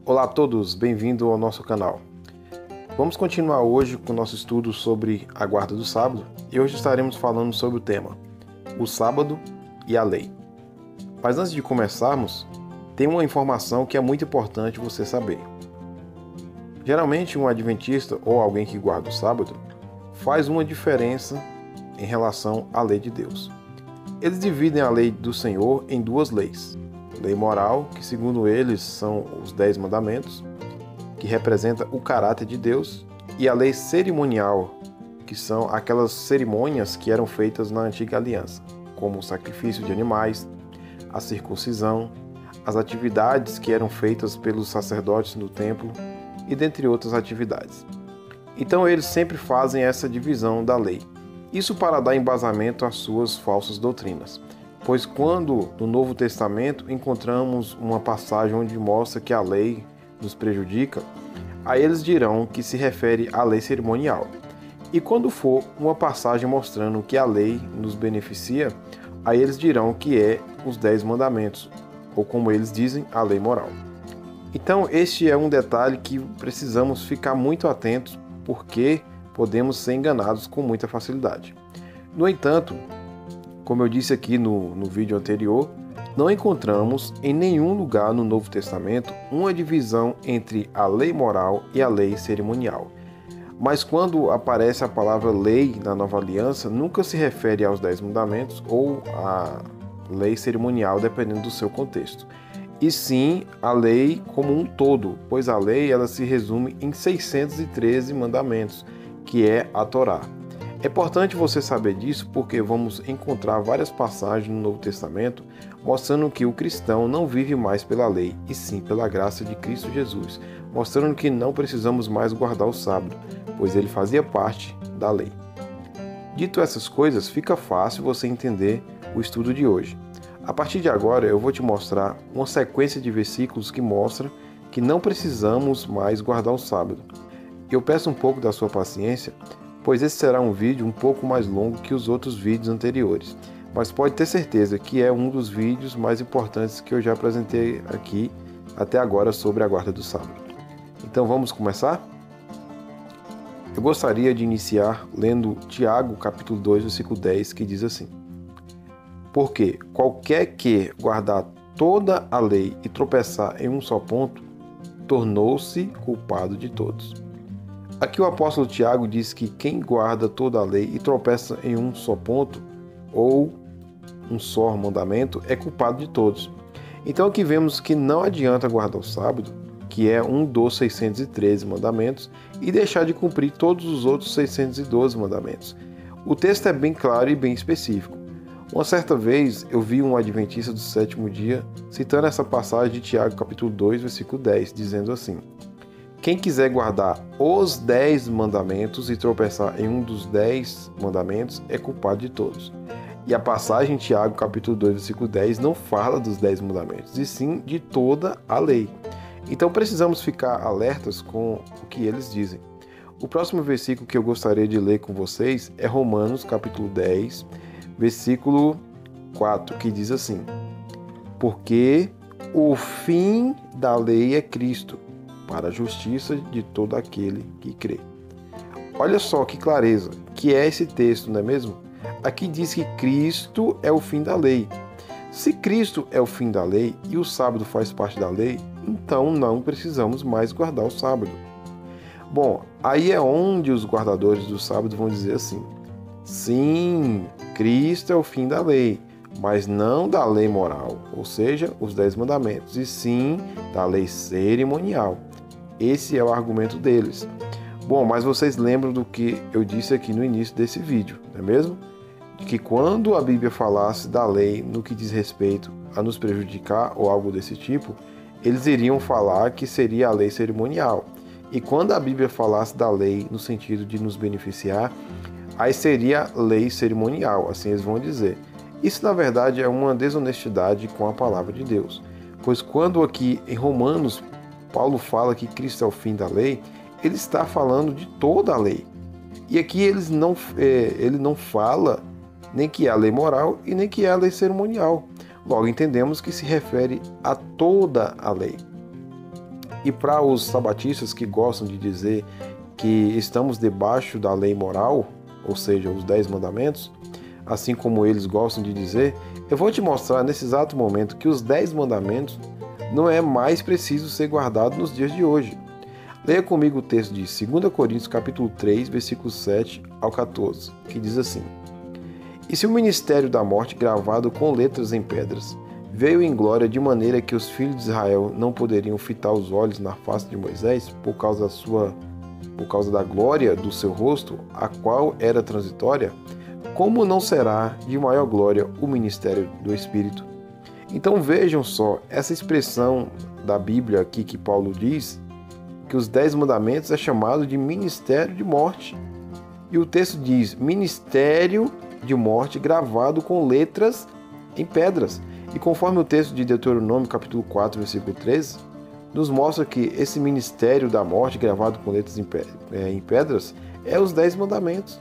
Olá a todos, bem-vindo ao nosso canal. Vamos continuar hoje com o nosso estudo sobre a guarda do sábado e hoje estaremos falando sobre o tema, o sábado e a lei. Mas antes de começarmos, tem uma informação que é muito importante você saber. Geralmente um adventista ou alguém que guarda o sábado faz uma diferença em relação à lei de Deus. Eles dividem a lei do Senhor em duas leis. Lei moral, que segundo eles são os 10 mandamentos, que representa o caráter de Deus, e a lei cerimonial, que são aquelas cerimônias que eram feitas na antiga aliança, como o sacrifício de animais, a circuncisão, as atividades que eram feitas pelos sacerdotes no templo, e dentre outras atividades. Então eles sempre fazem essa divisão da lei, isso para dar embasamento às suas falsas doutrinas. Pois quando no Novo Testamento encontramos uma passagem onde mostra que a lei nos prejudica, aí eles dirão que se refere à lei cerimonial. E quando for uma passagem mostrando que a lei nos beneficia, aí eles dirão que é os 10 mandamentos, ou como eles dizem, a lei moral. Então este é um detalhe que precisamos ficar muito atentos, porque podemos ser enganados com muita facilidade. No entanto, como eu disse aqui no vídeo anterior, não encontramos em nenhum lugar no Novo Testamento uma divisão entre a lei moral e a lei cerimonial. Mas quando aparece a palavra lei na Nova Aliança, nunca se refere aos 10 mandamentos ou à lei cerimonial, dependendo do seu contexto. E sim a lei como um todo, pois a lei ela se resume em 613 mandamentos, que é a Torá. É importante você saber disso porque vamos encontrar várias passagens no Novo Testamento mostrando que o cristão não vive mais pela lei, e sim pela graça de Cristo Jesus, mostrando que não precisamos mais guardar o sábado, pois ele fazia parte da lei. Dito essas coisas, fica fácil você entender o estudo de hoje. A partir de agora eu vou te mostrar uma sequência de versículos que mostra que não precisamos mais guardar o sábado. Eu peço um pouco da sua paciência, pois esse será um vídeo um pouco mais longo que os outros vídeos anteriores, mas pode ter certeza que é um dos vídeos mais importantes que eu já apresentei aqui até agora sobre a guarda do sábado. Então vamos começar? Eu gostaria de iniciar lendo Tiago, capítulo 2, versículo 10, que diz assim: Porque qualquer que guardar toda a lei e tropeçar em um só ponto, tornou-se culpado de todos. Aqui o apóstolo Tiago diz que quem guarda toda a lei e tropeça em um só ponto, ou um só mandamento, é culpado de todos. Então aqui vemos que não adianta guardar o sábado, que é um dos 613 mandamentos, e deixar de cumprir todos os outros 612 mandamentos. O texto é bem claro e bem específico. Uma certa vez eu vi um adventista do sétimo dia citando essa passagem de Tiago capítulo 2, versículo 10, dizendo assim: Quem quiser guardar os 10 mandamentos e tropeçar em um dos 10 mandamentos é culpado de todos. E a passagem em Tiago, capítulo 2, versículo 10, não fala dos 10 mandamentos, e sim de toda a lei. Então precisamos ficar alertas com o que eles dizem. O próximo versículo que eu gostaria de ler com vocês é Romanos, capítulo 10, versículo 4, que diz assim: Porque o fim da lei é Cristo, para a justiça de todo aquele que crê. Olha só que clareza que é esse texto, não é mesmo? Aqui diz que Cristo é o fim da lei. Se Cristo é o fim da lei e o sábado faz parte da lei, então não precisamos mais guardar o sábado. Bom, aí é onde os guardadores do sábado vão dizer assim: sim, Cristo é o fim da lei, mas não da lei moral, ou seja, os 10 mandamentos, e sim da lei cerimonial. Esse é o argumento deles. Bom, mas vocês lembram do que eu disse aqui no início desse vídeo, não é mesmo? De que quando a Bíblia falasse da lei no que diz respeito a nos prejudicar ou algo desse tipo, eles iriam falar que seria a lei cerimonial. E quando a Bíblia falasse da lei no sentido de nos beneficiar, aí seria lei cerimonial, assim eles vão dizer. Isso, na verdade, é uma desonestidade com a palavra de Deus. Pois quando aqui em Romanos, Paulo fala que Cristo é o fim da lei, ele está falando de toda a lei. E aqui ele não fala nem que é a lei moral e nem que é a lei cerimonial. Logo, entendemos que se refere a toda a lei. E para os sabatistas que gostam de dizer que estamos debaixo da lei moral, ou seja, os 10 mandamentos, assim como eles gostam de dizer, eu vou te mostrar nesse exato momento que os 10 mandamentos não é mais preciso ser guardado nos dias de hoje. Leia comigo o texto de 2 Coríntios capítulo 3, versículos 7 ao 14, que diz assim: E se o ministério da morte gravado com letras em pedras veio em glória de maneira que os filhos de Israel não poderiam fitar os olhos na face de Moisés por causa da glória do seu rosto, a qual era transitória, como não será de maior glória o ministério do Espírito? Então vejam só, essa expressão da Bíblia aqui que Paulo diz, que os 10 mandamentos é chamado de ministério de morte. E o texto diz, ministério de morte gravado com letras em pedras. E conforme o texto de Deuteronômio capítulo 4, versículo 13, nos mostra que esse ministério da morte gravado com letras em pedras é os 10 mandamentos.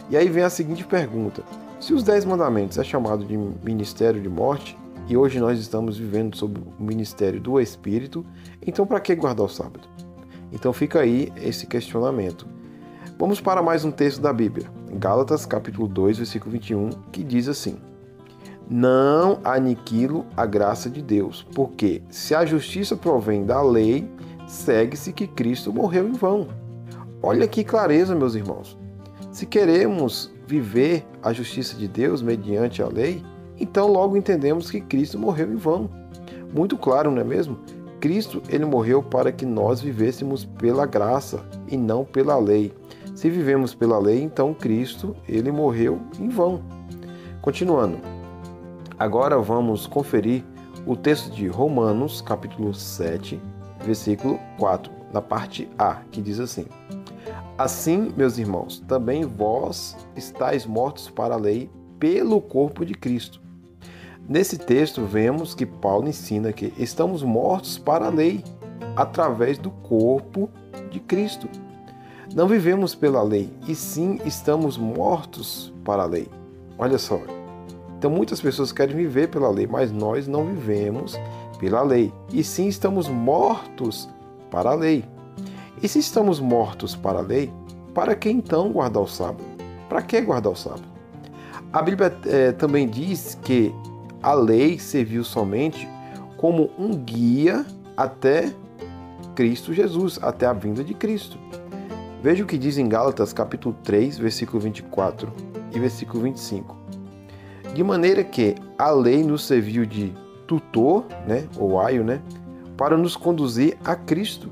E aí vem a seguinte pergunta: se os 10 mandamentos é chamado de ministério de morte, e hoje nós estamos vivendo sob o ministério do Espírito, então para que guardar o sábado? Então fica aí esse questionamento. Vamos para mais um texto da Bíblia, Gálatas capítulo 2, versículo 21, que diz assim: Não aniquilo a graça de Deus, porque se a justiça provém da lei, segue-se que Cristo morreu em vão. Olha que clareza, meus irmãos. Se queremos viver a justiça de Deus mediante a lei, então logo entendemos que Cristo morreu em vão. Muito claro, não é mesmo? Cristo, ele morreu para que nós vivêssemos pela graça e não pela lei. Se vivemos pela lei, então Cristo, ele morreu em vão. Continuando. Agora vamos conferir o texto de Romanos, capítulo 7, versículo 4, na parte A, que diz assim: Assim, meus irmãos, também vós estáis mortos para a lei pelo corpo de Cristo. Nesse texto, vemos que Paulo ensina que estamos mortos para a lei através do corpo de Cristo. Não vivemos pela lei, e sim estamos mortos para a lei. Olha só. Então muitas pessoas querem viver pela lei, mas nós não vivemos pela lei, e sim estamos mortos para a lei. E se estamos mortos para a lei, para que então guardar o sábado? Para que guardar o sábado? A Bíblia também diz que a lei serviu somente como um guia até Cristo Jesus, até a vinda de Cristo. Veja o que diz em Gálatas capítulo 3, versículo 24 e versículo 25. De maneira que a lei nos serviu de tutor, ou aio, para nos conduzir a Cristo,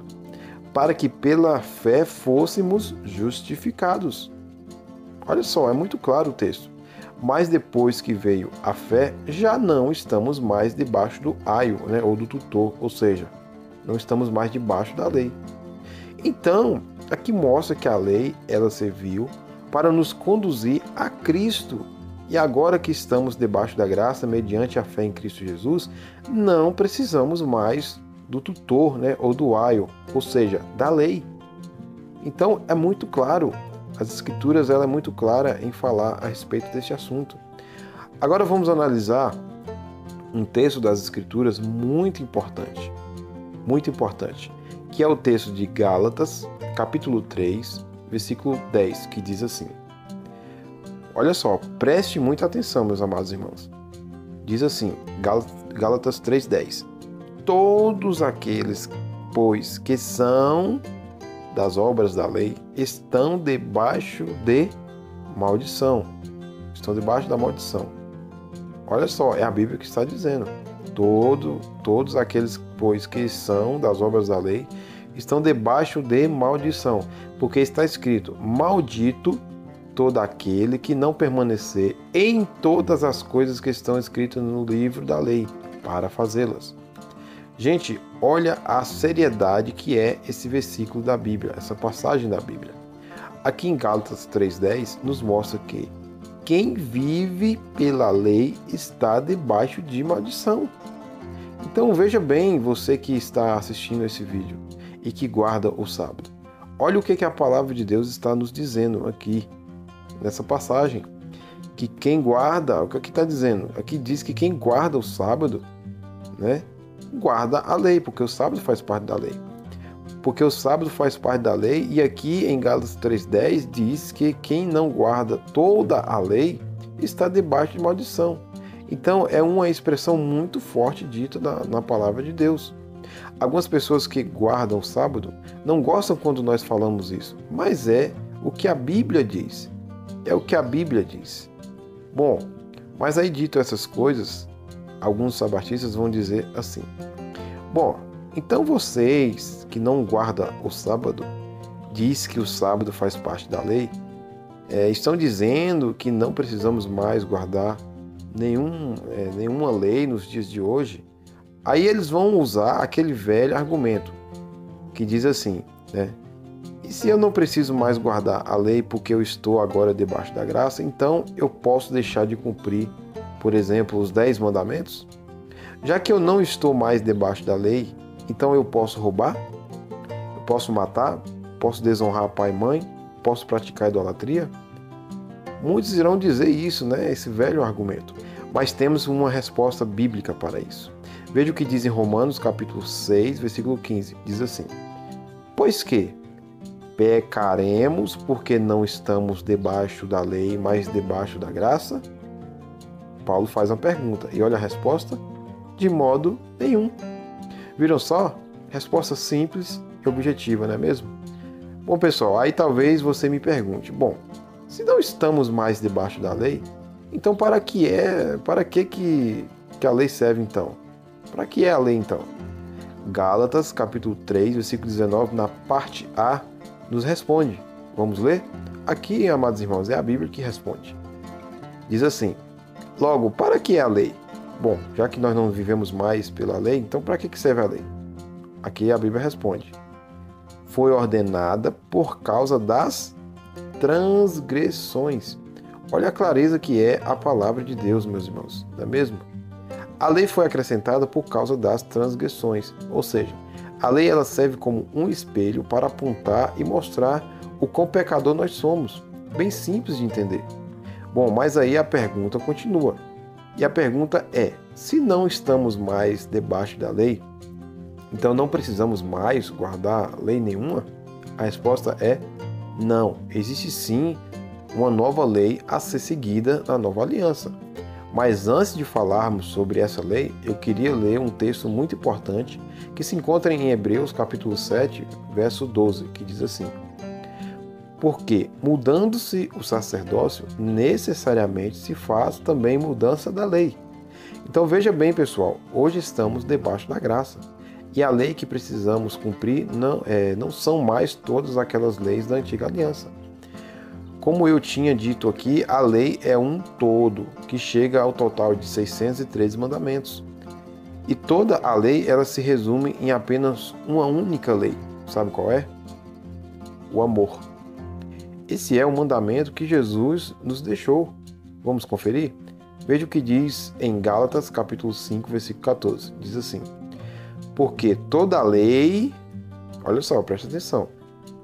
para que pela fé fôssemos justificados. Olha só, é muito claro o texto. Mas depois que veio a fé, já não estamos mais debaixo do aio, ou do tutor, ou seja, não estamos mais debaixo da lei. Então, aqui mostra que a lei, ela serviu para nos conduzir a Cristo. E agora que estamos debaixo da graça, mediante a fé em Cristo Jesus, não precisamos mais do tutor, ou do aio, ou seja, da lei. Então, é muito claro. As Escrituras, ela é muito clara em falar a respeito deste assunto. Agora vamos analisar um texto das Escrituras muito importante, que é o texto de Gálatas, capítulo 3, versículo 10, que diz assim: Olha só, preste muita atenção, meus amados irmãos. Diz assim, Gálatas 3:10: Todos aqueles, pois, que são das obras da lei, estão debaixo de maldição. Estão debaixo da maldição. Olha só, é a Bíblia que está dizendo. Todos aqueles, pois, que são das obras da lei, estão debaixo de maldição. Porque está escrito, maldito todo aquele que não permanecer em todas as coisas que estão escritas no livro da lei, para fazê-las. Gente, olha a seriedade que é esse versículo da Bíblia, essa passagem da Bíblia. Aqui em Gálatas 3:10 nos mostra que quem vive pela lei está debaixo de maldição. Então veja bem, você que está assistindo esse vídeo e que guarda o sábado. Olha o que a palavra de Deus está nos dizendo aqui, nessa passagem. Que quem guarda, o que aqui está dizendo? Aqui diz que quem guarda o sábado, guarda a lei, porque o sábado faz parte da lei. porque o sábado faz parte da lei, e aqui em Gálatas 3,10 diz que quem não guarda toda a lei está debaixo de maldição. Então é uma expressão muito forte dita na palavra de Deus. Algumas pessoas que guardam o sábado não gostam quando nós falamos isso, mas é o que a Bíblia diz. É o que a Bíblia diz. Bom, mas aí dito essas coisas, alguns sabatistas vão dizer assim: bom, então vocês que não guardam o sábado, diz que o sábado faz parte da lei, estão dizendo que não precisamos mais guardar nenhuma lei nos dias de hoje. Aí eles vão usar aquele velho argumento que diz assim, né? E se eu não preciso mais guardar a lei porque eu estou agora debaixo da graça, então eu posso deixar de cumprir, por exemplo, os 10 mandamentos? Já que eu não estou mais debaixo da lei, então eu posso roubar? Eu posso matar? Posso desonrar pai e mãe? Posso praticar idolatria? Muitos irão dizer isso, né? Esse velho argumento. Mas temos uma resposta bíblica para isso. Veja o que diz em Romanos capítulo 6, versículo 15. Diz assim: pois que pecaremos porque não estamos debaixo da lei, mas debaixo da graça? Paulo faz uma pergunta e olha a resposta: de modo nenhum. Viram só? Resposta simples e objetiva, não é mesmo? Bom, pessoal, aí talvez você me pergunte: bom, se não estamos mais debaixo da lei, então para que a lei serve então? Para que é a lei então? Gálatas capítulo 3, versículo 19, na parte A, nos responde. Vamos ler? Aqui, amados irmãos, é a Bíblia que responde. Diz assim: logo, para que é a lei? Bom, já que nós não vivemos mais pela lei, então para que serve a lei? Aqui a Bíblia responde: foi ordenada por causa das transgressões. Olha a clareza que é a palavra de Deus, meus irmãos, não é mesmo? A lei foi acrescentada por causa das transgressões, ou seja, a lei ela serve como um espelho para apontar e mostrar o quão pecador nós somos. Bem simples de entender. Bom, mas aí a pergunta continua. E a pergunta é: se não estamos mais debaixo da lei, então não precisamos mais guardar lei nenhuma? A resposta é não. Existe sim uma nova lei a ser seguida na nova aliança. Mas antes de falarmos sobre essa lei, eu queria ler um texto muito importante que se encontra em Hebreus capítulo 7, verso 12, que diz assim: porque, mudando-se o sacerdócio, necessariamente se faz também mudança da lei. Então veja bem, pessoal, hoje estamos debaixo da graça. E a lei que precisamos cumprir não são mais todas aquelas leis da antiga aliança. Como eu tinha dito aqui, a lei é um todo, que chega ao total de 613 mandamentos. E toda a lei ela se resume em apenas uma única lei. Sabe qual é? O amor. Esse é o mandamento que Jesus nos deixou. Vamos conferir? Veja o que diz em Gálatas capítulo 5, versículo 14. Diz assim: porque toda a lei, olha só, presta atenção,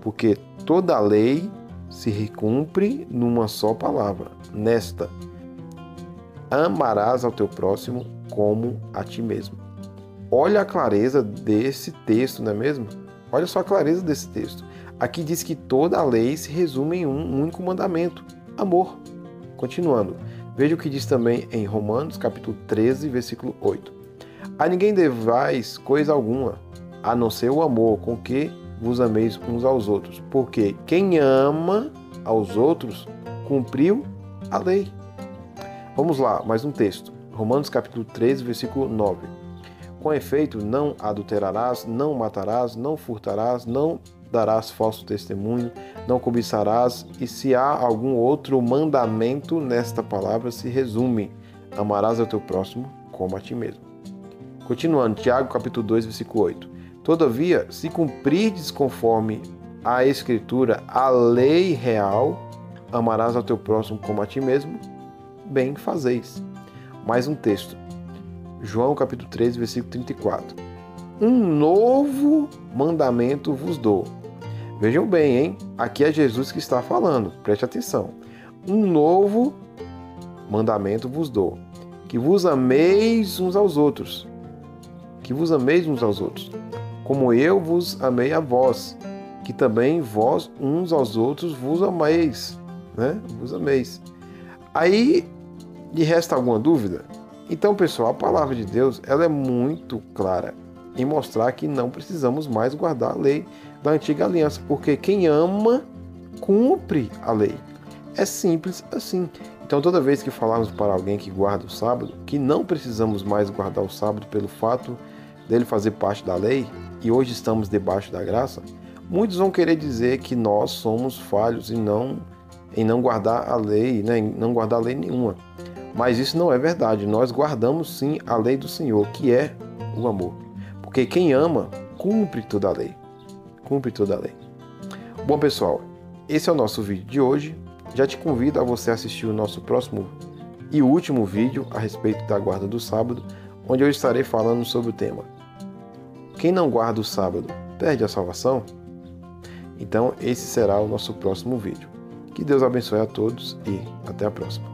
porque toda a lei se cumpre numa só palavra, nesta: amarás ao teu próximo como a ti mesmo. Olha a clareza desse texto, não é mesmo? Olha só a clareza desse texto. Aqui diz que toda a lei se resume em um único mandamento: amor. Continuando, veja o que diz também em Romanos capítulo 13, versículo 8. A ninguém devais coisa alguma, a não ser o amor com que vos ameis uns aos outros, porque quem ama aos outros cumpriu a lei. Vamos lá, mais um texto. Romanos capítulo 13, versículo 9. Com efeito, não adulterarás, não matarás, não furtarás, não darás falso testemunho, não cobiçarás, e se há algum outro mandamento nesta palavra se resume: amarás ao teu próximo como a ti mesmo. Continuando, Tiago capítulo 2, versículo 8. Todavia, se cumprirdes conforme a Escritura, a lei real, amarás ao teu próximo como a ti mesmo, bem fazeis. Mais um texto. João capítulo 13, versículo 34. Um novo mandamento vos dou. Vejam bem, hein? Aqui é Jesus que está falando. Preste atenção. Um novo mandamento vos dou, que vos ameis uns aos outros. Que vos ameis uns aos outros. como eu vos amei a vós, que também vós uns aos outros vos ameis, né? Vos ameis. Aí, lhe resta alguma dúvida? Então, pessoal, a palavra de Deus, ela é muito clara em mostrar que não precisamos mais guardar a lei da antiga aliança, porque quem ama, cumpre a lei. É simples assim. Então, toda vez que falarmos para alguém que guarda o sábado, que não precisamos mais guardar o sábado pelo fato dele fazer parte da lei, e hoje estamos debaixo da graça, muitos vão querer dizer que nós somos falhos em não guardar a lei, né? Em não guardar lei nenhuma. Mas isso não é verdade. Nós guardamos sim a lei do Senhor, que é o amor. Porque quem ama, cumpre toda a lei. Cumpre toda a lei. Bom, pessoal, esse é o nosso vídeo de hoje. Já te convido a você assistir o nosso próximo e último vídeo a respeito da guarda do sábado, onde eu estarei falando sobre o tema: quem não guarda o sábado perde a salvação? Então, esse será o nosso próximo vídeo. Que Deus abençoe a todos e até a próxima.